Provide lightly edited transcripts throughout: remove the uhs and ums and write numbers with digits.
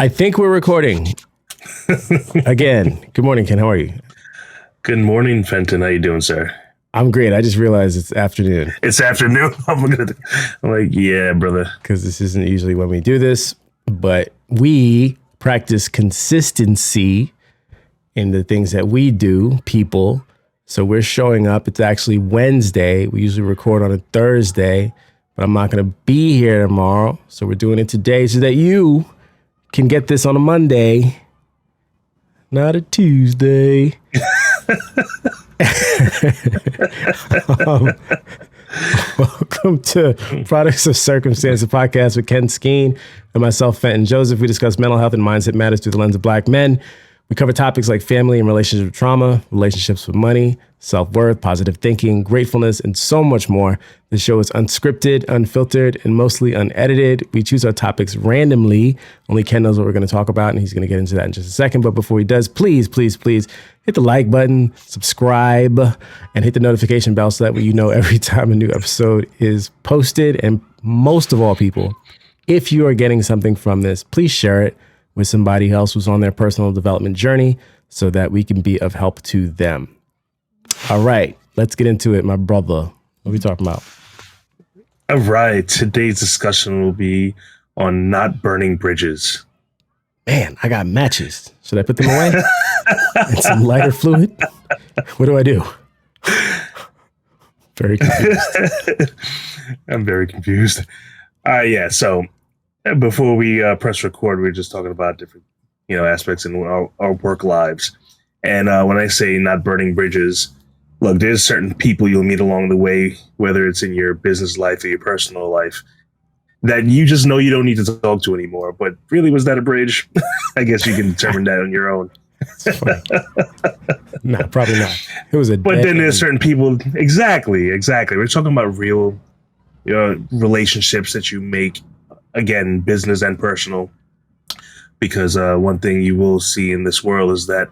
I think we're recording again. Good morning, Ken. How are you? Good morning, Fenton. How you doing, sir? I'm great. I just realized it's afternoon. It's afternoon. I'm like, yeah, brother. Because this isn't usually when we do this, but we practice consistency in the things that we do, people. So we're showing up. It's actually Wednesday. We usually record on a Thursday, but I'm not going to be here tomorrow. So we're doing it today so that you can get this on a Monday, not a Tuesday. Welcome to Products of Circumstance, a podcast with Ken Skeen and myself, Fenton Joseph. We discuss mental health and mindset matters through the lens of Black men. We cover topics like family and relationship trauma, relationships with money, self-worth, positive thinking, gratefulness, and so much more. The show is unscripted, unfiltered, and mostly unedited. We choose our topics randomly. Only Ken knows what we're going to talk about, and he's going to get into that in just a second. But before he does, please hit the like button, subscribe, and hit the notification bell so that way you know every time a new episode is posted. And most of all, people, if you are getting something from this, please share it with somebody else who's on their personal development journey so that we can be of help to them. All right, let's get into it, my brother. What are we talking about? All right, today's discussion will be on not burning bridges. Man, I got matches. Should I put them away? And some lighter fluid? What do I do? Very confused. I'm very confused. So before we press record, we were just talking about different, aspects in our work lives. And when I say not burning bridges, look, there's certain people you'll meet along the way, whether it's in your business life or your personal life, that you just know you don't need to talk to anymore. But really, was that a bridge? I guess you can determine that on your own. No, probably not. It was But then there's certain people. Exactly. We're talking about real, relationships that you make. Again, business and personal, because one thing you will see in this world is that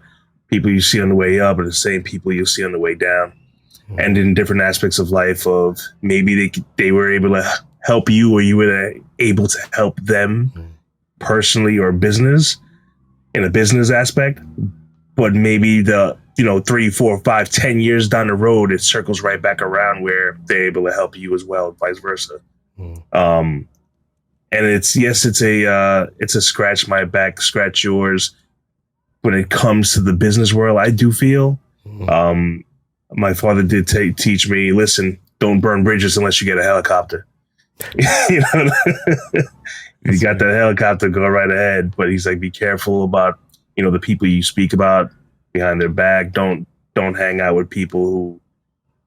people you see on the way up are the same people you'll see on the way down. Mm-hmm. And in different aspects of life, of maybe they were able to help you, or you were able to help them personally or business in a business aspect. But maybe the 3, 4, 5, 10 years down the road, it circles right back around where they're able to help you as well, vice versa. Mm-hmm. And it's a scratch my back, scratch yours. When it comes to the business world, I do feel, my father did teach me, listen, don't burn bridges unless you get a helicopter. You got that helicopter, go right ahead. But he's like, be careful about, the people you speak about behind their back. Don't hang out with people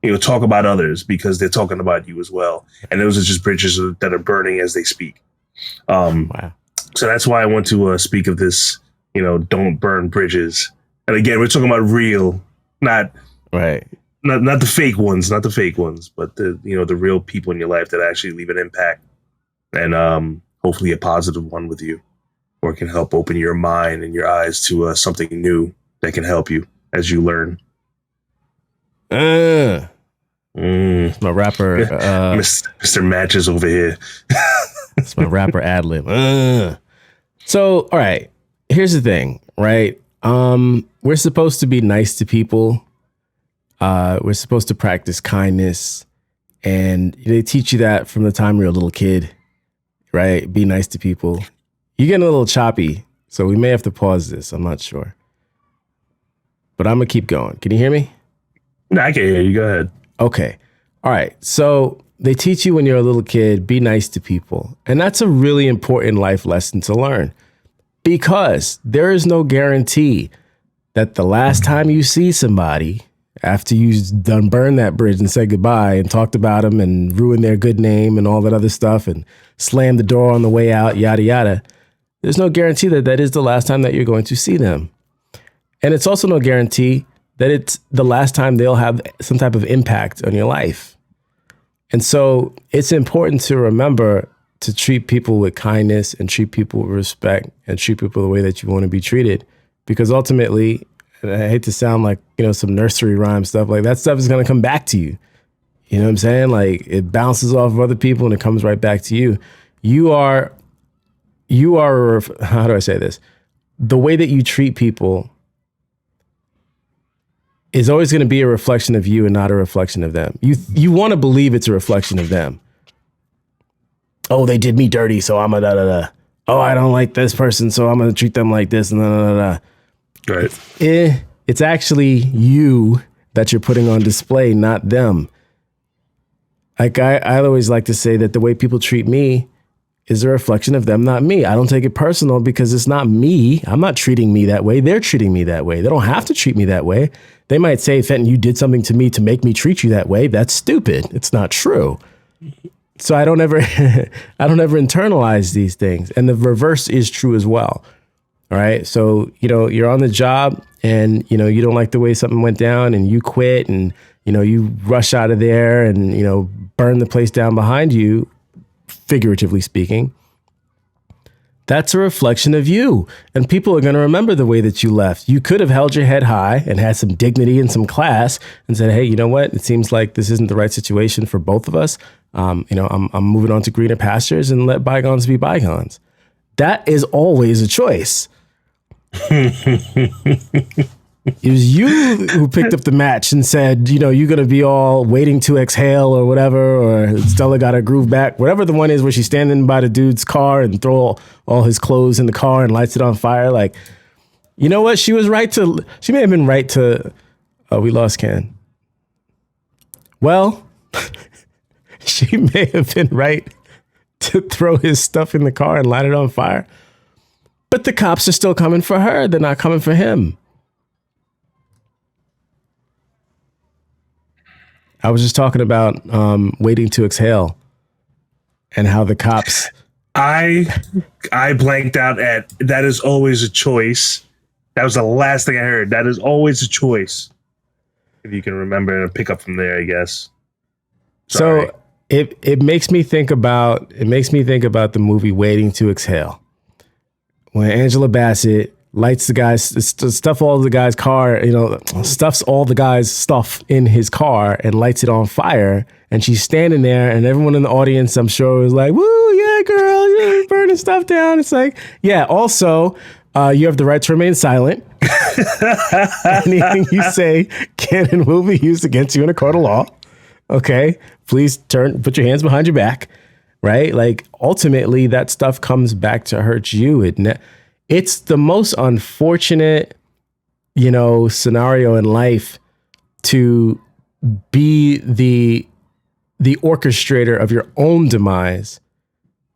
who, talk about others, because they're talking about you as well. And those are just bridges that are burning as they speak. Wow. So that's why I want to speak of this, don't burn bridges. And again, we're talking about real, not the fake ones, but the real people in your life that actually leave an impact, and hopefully a positive one with you, or can help open your mind and your eyes to something new that can help you as you learn. My rapper, Mr. Matches over here. It's my rapper ad lib. So, all right, here's the thing, right? We're supposed to be nice to people. We're supposed to practice kindness, and they teach you that from the time you're a little kid, right? Be nice to people. You're getting a little choppy, so we may have to pause this. I'm not sure, but I'm gonna keep going. Can you hear me? No, I can hear you. Go ahead. Okay. All right. So they teach you when you're a little kid, be nice to people. And that's a really important life lesson to learn, because there is no guarantee that the last time you see somebody, after you've done burned that bridge and said goodbye and talked about them and ruined their good name and all that other stuff and slammed the door on the way out, yada, yada, there's no guarantee that that is the last time that you're going to see them. And it's also no guarantee that it's the last time they'll have some type of impact on your life. And so it's important to remember to treat people with kindness and treat people with respect and treat people the way that you want to be treated. Because ultimately, and I hate to sound like, some nursery rhyme stuff, like that stuff is going to come back to you. You know what I'm saying? Like it bounces off of other people and it comes right back to you. You are you are, how do I say this? The way that you treat people is always going to be a reflection of you and not a reflection of them. You want to believe it's a reflection of them. Oh, they did me dirty, so I'm a da da da. Oh, I don't like this person, so I'm going to treat them like this and da da da. Right. It's actually you that you're putting on display, not them. Like I always like to say that the way people treat me is a reflection of them, not me. I don't take it personal because it's not me. I'm not treating me that way. They're treating me that way. They don't have to treat me that way. They might say, Fenton, you did something to me to make me treat you that way. That's stupid. It's not true. So I don't ever internalize these things. And the reverse is true as well. All right. So, you're on the job and, you don't like the way something went down and you quit and, you rush out of there and, burn the place down behind you, figuratively speaking. That's a reflection of you. And people are going to remember the way that you left. You could have held your head high and had some dignity and some class and said, hey, you know what? It seems like this isn't the right situation for both of us. I'm moving on to greener pastures and let bygones be bygones. That is always a choice. It was you who picked up the match and said, you're going to be all waiting to exhale or whatever, or Stella got her groove back. Whatever the one is where she's standing by the dude's car and throw all his clothes in the car and lights it on fire. Like, you know what? She may have been right to, we lost Ken. Well, she may have been right to throw his stuff in the car and light it on fire. But the cops are still coming for her. They're not coming for him. I was just talking about waiting to exhale and how the cops. I blanked out at that is always a choice. That was the last thing I heard. That is always a choice. If you can remember and pick up from there, I guess. Sorry. So it makes me think about the movie Waiting to Exhale. When Angela Bassett lights the guy's stuffs all the guy's stuff in his car and lights it on fire. And she's standing there and everyone in the audience, I'm sure, was like, woo, yeah, girl, you're burning stuff down. It's like, yeah, also, you have the right to remain silent. Anything you say can and will be used against you in a court of law. Okay, please put your hands behind your back. Right? Like, ultimately, that stuff comes back to hurt you. It's the most unfortunate, scenario in life to be the orchestrator of your own demise,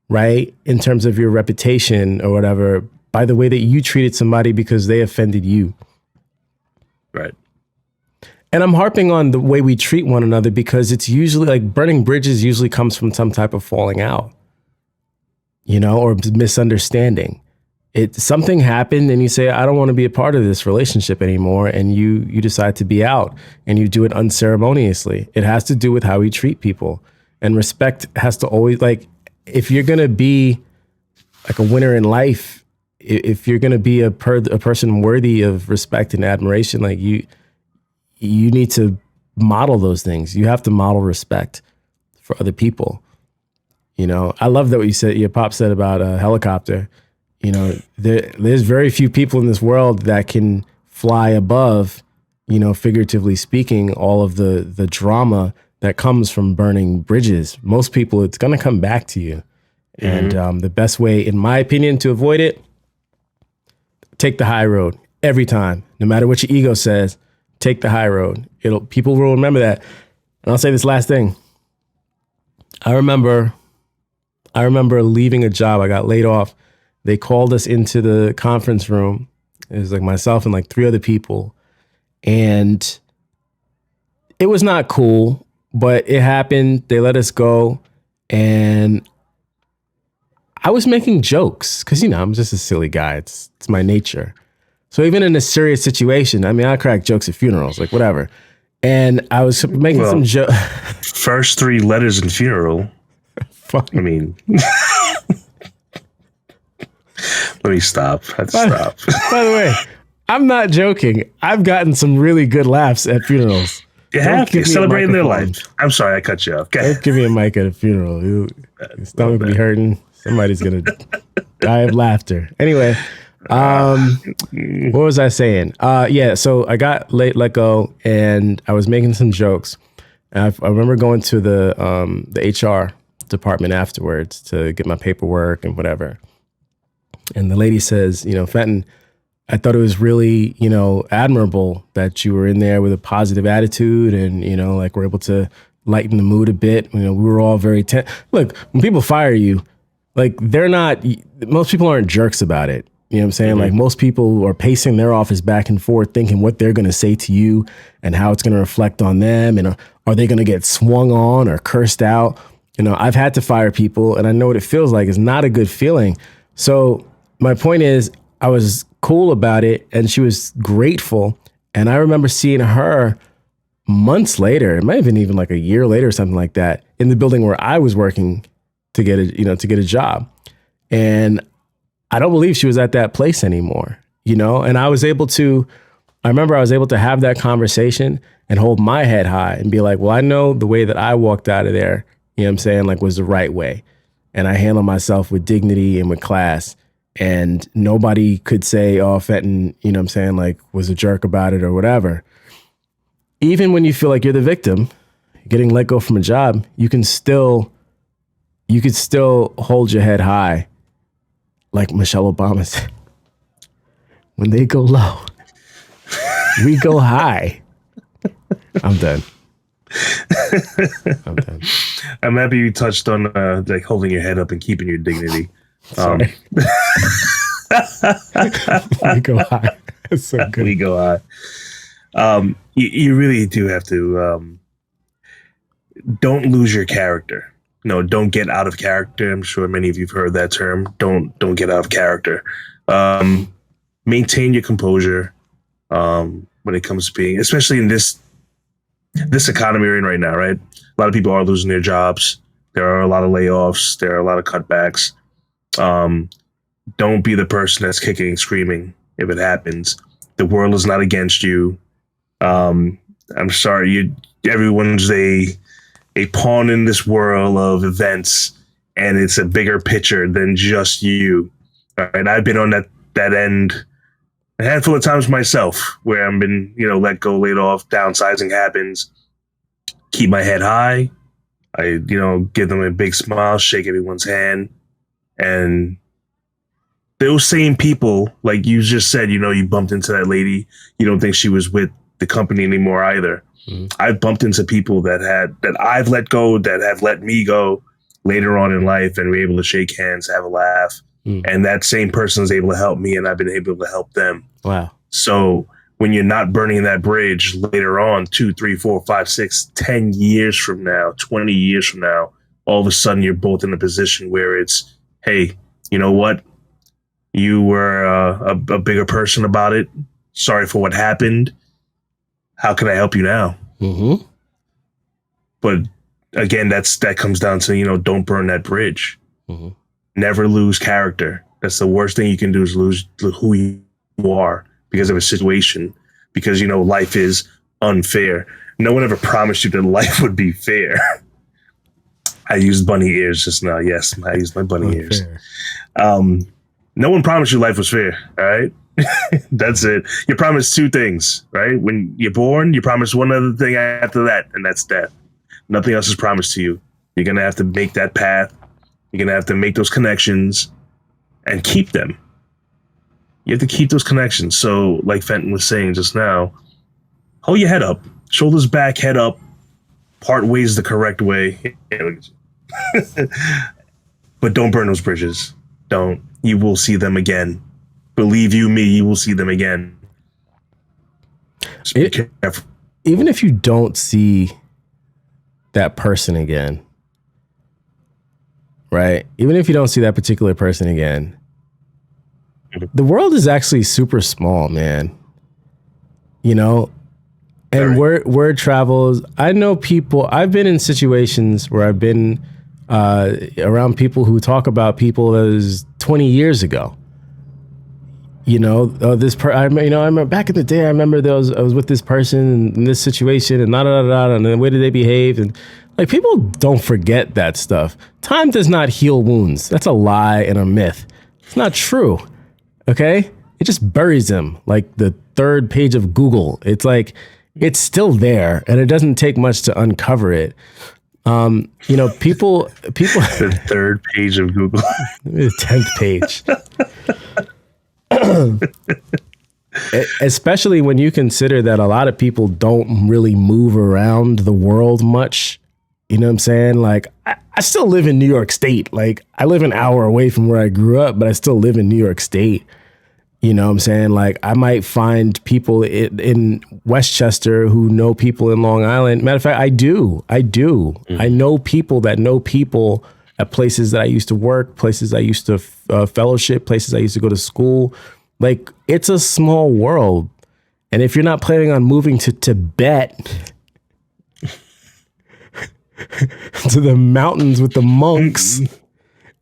right? In terms of your reputation or whatever, by the way that you treated somebody because they offended you. Right. And I'm harping on the way we treat one another because it's usually like burning bridges usually comes from some type of falling out, or misunderstanding. Something happened and you say, I don't want to be a part of this relationship anymore. And you decide to be out and you do it unceremoniously. It has to do with how we treat people, and respect has to always, like, if you're going to be like a winner in life, if you're going to be a person worthy of respect and admiration, like you need to model those things. You have to model respect for other people. I love that what you said, your pop said about a helicopter. There's very few people in this world that can fly above, figuratively speaking, all of the drama that comes from burning bridges. Most people, it's going to come back to you. Mm-hmm. And the best way, in my opinion, to avoid it, take the high road every time, no matter what your ego says. Take the high road. People will remember that. And I'll say this last thing. I remember leaving a job. I got laid off. They called us into the conference room. It was like myself and like 3 other people. And it was not cool, but it happened. They let us go. And I was making jokes because, I'm just a silly guy. It's my nature. So even in a serious situation, I crack jokes at funerals, like whatever. And I was making some jokes. First 3 letters in funeral. Let me stop. Stop. By the way, I'm not joking. I've gotten some really good laughs at funerals. You have to celebrating their life. I'm sorry, I cut you off. Don't give me a mic at a funeral. Your stomach be hurting. Somebody's gonna die of laughter. Anyway, what was I saying? Yeah, so I got let go, and I was making some jokes. And I remember going to the HR department afterwards to get my paperwork and whatever. And the lady says, Fenton, I thought it was really, admirable that you were in there with a positive attitude and, like we're able to lighten the mood a bit. We were all very tense. Look, when people fire you, like most people aren't jerks about it. You know what I'm saying? Mm-hmm. Like most people are pacing their office back and forth thinking what they're going to say to you and how it's going to reflect on them. And are they going to get swung on or cursed out? I've had to fire people and I know what it feels like. It's not a good feeling. So my point is I was cool about it and she was grateful. And I remember seeing her months later, it might have been even like a year later or something like that, in the building where I was working to get a job. And I don't believe she was at that place anymore, and I remember I was able to have that conversation and hold my head high and be like, well, I know the way that I walked out of there, like was the right way. And I handled myself with dignity and with class. And nobody could say, oh, Fenton, like was a jerk about it or whatever. Even when you feel like you're the victim, getting let go from a job, you could still hold your head high. Like Michelle Obama said, when they go low, we go high. I'm done. I'm happy you touched on like holding your head up and keeping your dignity. We go high. That's so good. We go high. You really do have to don't lose your character. No, don't get out of character. I'm sure many of you've heard that term. Don't get out of character. Maintain your composure when it comes to being, especially in this economy we're in right now, right? A lot of people are losing their jobs. There are a lot of layoffs. There are a lot of cutbacks. Don't be the person that's kicking and screaming if it happens. The world is not against you. I'm sorry, everyone's a pawn in this world of events, and it's a bigger picture than just you. All right, I've been on that end a handful of times myself, where I've been, let go, laid off, downsizing happens. Keep my head high. I, give them a big smile, shake everyone's hand, and those same people, like you just said, you bumped into that lady. You don't think she was with the company anymore either. I've bumped into people that I've let go, that have let me go later on in life, and we're able to shake hands, have a laugh. And that same person is able to help me, and I've been able to help them. Wow. So when you're not burning that bridge later on, 2, 3, 4, 5, 6, 10 years from now, 20 years from now, all of a sudden you're both in a position where it's, hey, you know what? You were a bigger person about it. Sorry for what happened. How can I help you now? Mm-hmm. But again, that comes down to, don't burn that bridge. Mm-hmm. Never lose character. That's the worst thing you can do, is lose who you are because of a situation, because, life is unfair. No one ever promised you that life would be fair. I used bunny ears just now. Yes, I used my bunny ears. No one promised you life was fair. All right. That's it. You promised two things, right? When you're born, you promise one other thing after that, and that's death. Nothing else is promised to you. You're going to have to make that path. You're going to have to make those connections and keep them. You have to keep those connections. So like Fenton was saying just now, hold your head up, shoulders back, head up, part ways the correct way. But don't burn those bridges. Don't. You will see them again. Believe you me, you will see them again. Even if you don't see that person again, right? Even if you don't see that particular person again, the world is actually super small, man. And word travels. I know people, I've been in situations where I've been around people who talk about people that was 20 years ago. I remember back in the day, I remember I was with this person in this situation and and the way did they behave, and Like, people don't forget that stuff. Time does not heal wounds. That's a lie and a myth. It's not true. Okay? It just buries them like the third page of Google. It's like, it's still there, and it doesn't take much to uncover it. People The third page of Google. The 10th page. Especially when you consider that a lot of people don't really move around the world much. You know what I'm saying? Like, I still live in New York State. Like, I live an hour away from where I grew up, but I still live in New York State. You know what I'm saying? Like, I might find people in Westchester who know people in Long Island. Matter of fact, I do. Mm-hmm. I know people that know people at places that I used to work, places I used to fellowship, places I used to go to school. Like, it's a small world. And if you're not planning on moving to Tibet, to the mountains with the monks,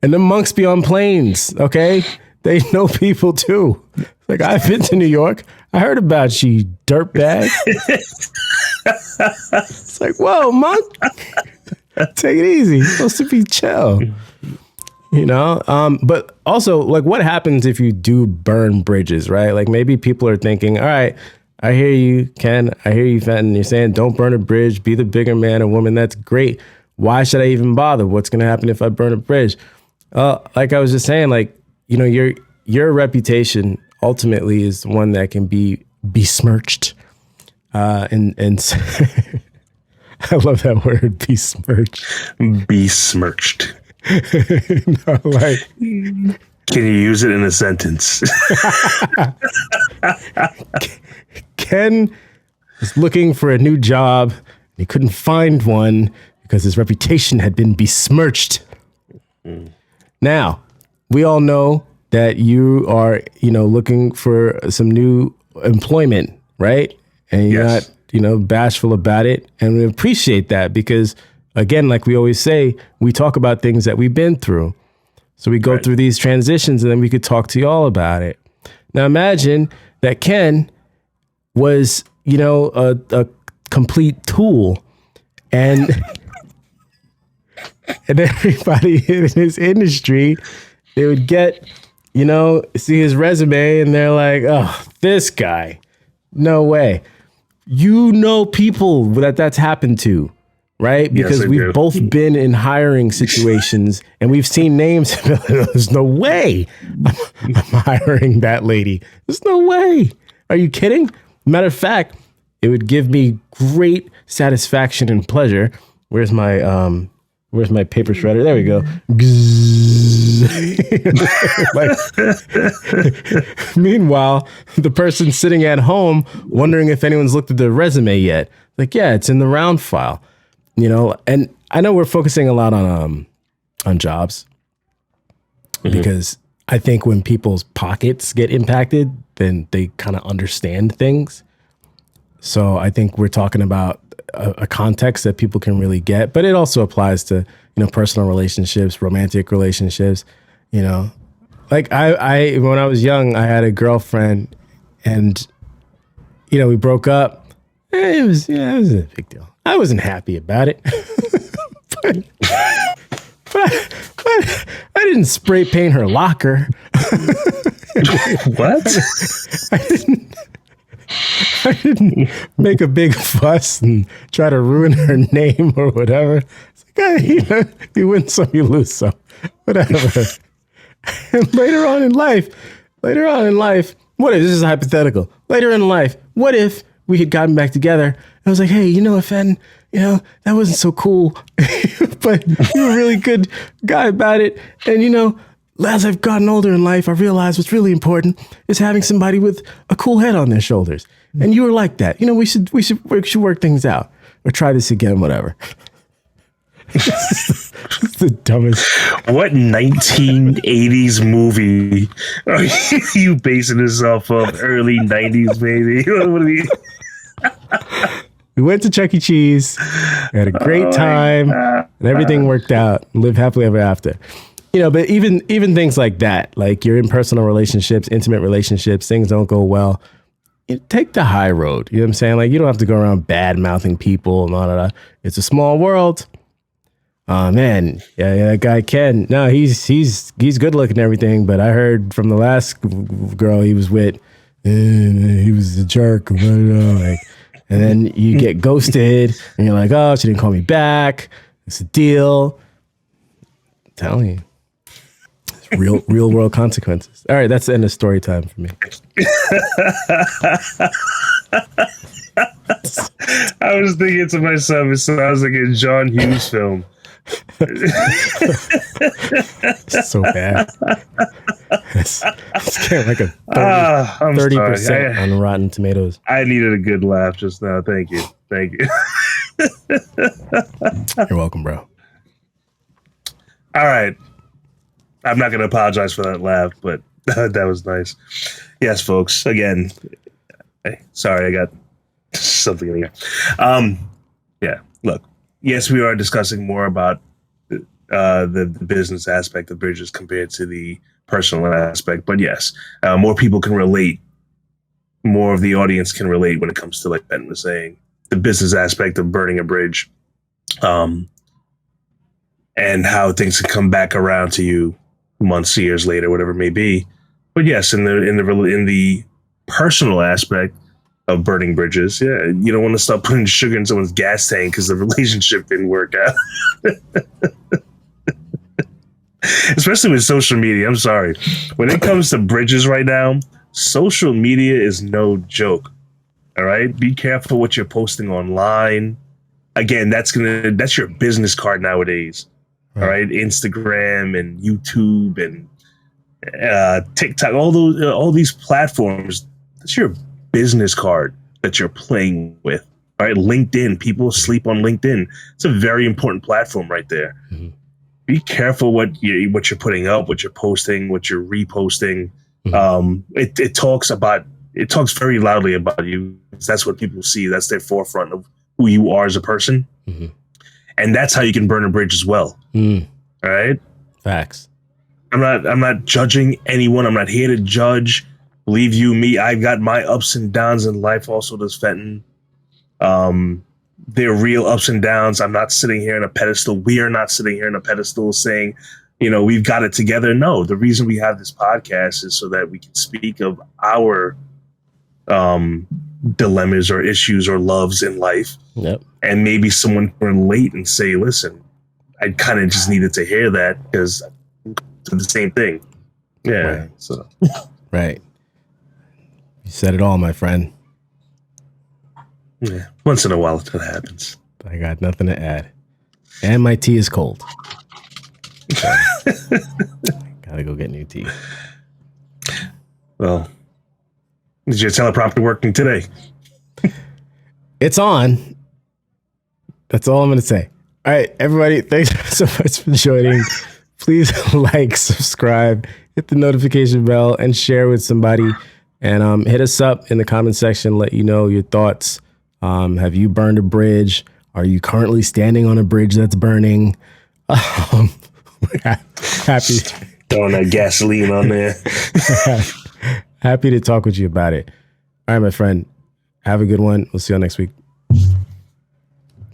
and the monks be on planes, okay? They know people too. Like, I've been to New York. I heard about you, dirtbag. It's like, whoa, monk, take it easy. You're supposed to be chill. You know, but also, like, what happens if you do burn bridges, right? Like, maybe people are thinking, all right, I hear you, Ken. I hear you, Fenton. You're saying don't burn a bridge, be the bigger man or woman. That's great. Why should I even bother? What's going to happen if I burn a bridge? Like I was just saying, like, you know, your reputation ultimately is one that can be besmirched. And I love that word, besmirched. Besmirched. No, like, can you use it in a sentence? Ken was looking for a new job. And he couldn't find one because his reputation had been besmirched. Now, we all know that you are, you know, looking for some new employment, right? And you're not, you know, bashful about it. And we appreciate that because, again, like we always say, we talk about things that we've been through. So we go through these transitions and then we could talk to you all about it. Now, imagine that Ken was, you know, a complete tool, and and everybody in his industry, they would get, you know, see his resume and they're like, oh, this guy, no way. You know, people that's happened to, right? Because yes, we've both been in hiring situations and we've seen names. There's no way I'm hiring that lady. There's no way. Are you kidding? Matter of fact, it would give me great satisfaction and pleasure. Where's my paper shredder? There we go. Like, meanwhile, the person sitting at home wondering if anyone's looked at their resume yet. Like, yeah, it's in the round file. You know, and I know we're focusing a lot on jobs because I think when people's pockets get impacted, then they kind of understand things. So I think we're talking about a context that people can really get, but it also applies to, you know, personal relationships, romantic relationships. You know, like I when I was young, I had a girlfriend, and you know, we broke up. It was a big deal. I wasn't happy about it, but I didn't spray paint her locker. What? I didn't make a big fuss and try to ruin her name or whatever. It's like, hey, you know, you win some, you lose some, whatever. And later on in life, what if, this is hypothetical, later in life, what if we had gotten back together? I was like, hey, you know what, Fenton, you know, that wasn't so cool, but you're a really good guy about it. And, you know, as I've gotten older in life, I realized what's really important is having somebody with a cool head on their shoulders. And you were like that. You know, we should work things out or try this again, whatever. It's the dumbest. What 1980s movie are you basing yourself off? Early 90s, baby. What are you? We went to Chuck E. Cheese, we had a great time, and everything worked out. Live happily ever after. You know, but even things like that, like you're in personal relationships, intimate relationships, things don't go well. You take the high road. You know what I'm saying? Like, you don't have to go around bad mouthing people and all that. It's a small world. Man, yeah, that guy Ken. No, he's good looking and everything, but I heard from the last girl he was with, he was a jerk. Like, and then you get ghosted, and you're like, oh, she didn't call me back. It's a deal. I'm telling you, it's real world consequences. All right, that's the end of story time for me. I was thinking to myself, it sounds like a John Hughes film. So bad. It's getting like a 30% on Rotten Tomatoes. I needed a good laugh just now. Thank you. You're welcome, bro. All right. I'm not going to apologize for that laugh, but that was nice. Yes, folks. Again, sorry, I got something in here. Yeah, look. Yes, we are discussing more about the business aspect of bridges compared to the personal aspect. But yes, more people can relate. More of the audience can relate when it comes to, like Ben was saying, the business aspect of burning a bridge, and how things can come back around to you months, years later, whatever it may be. But yes, in the personal aspect of burning bridges, yeah, you don't want to stop putting sugar in someone's gas tank because the relationship didn't work out. Especially with social media. I'm sorry. When it comes to bridges right now, social media is no joke. All right. Be careful what you're posting online. Again, that's your business card nowadays. Right. All right. Instagram and YouTube and TikTok, all these platforms. That's your business card that you're playing with. All right. LinkedIn. People sleep on LinkedIn. It's a very important platform right there. Mm-hmm. Be careful what you're putting up, what you're posting, what you're reposting. Mm-hmm. It talks very loudly about you. That's what people see. That's their forefront of who you are as a person. Mm-hmm. And that's how you can burn a bridge as well. Mm. All right. Facts. I'm not judging anyone. I'm not here to judge. Believe you me, I've got my ups and downs in life. Also does Fenton. They're real ups and downs. I'm not sitting here in a pedestal. We are not sitting here in a pedestal saying, we've got it together. No, the reason we have this podcast is so that we can speak of our dilemmas or issues or loves in life. Yep. And maybe someone can relate and say, listen, I kind of just needed to hear that because it's the same thing. Yeah. Right. So. Right. You said it all, my friend. Yeah. Once in a while, that happens. I got nothing to add. And my tea is cold. So, gotta go get new tea. Well, is your teleprompter working today? It's on. That's all I'm going to say. All right, everybody, thanks so much for joining. Please like, subscribe, hit the notification bell, and share with somebody. And hit us up in the comment section. Let you know your thoughts. Have you burned a bridge? Are you currently standing on a bridge that's burning? Happy throwing that gasoline on there. Happy to talk with you about it. All right, my friend. Have a good one. We'll see you next week.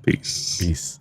Peace. Peace.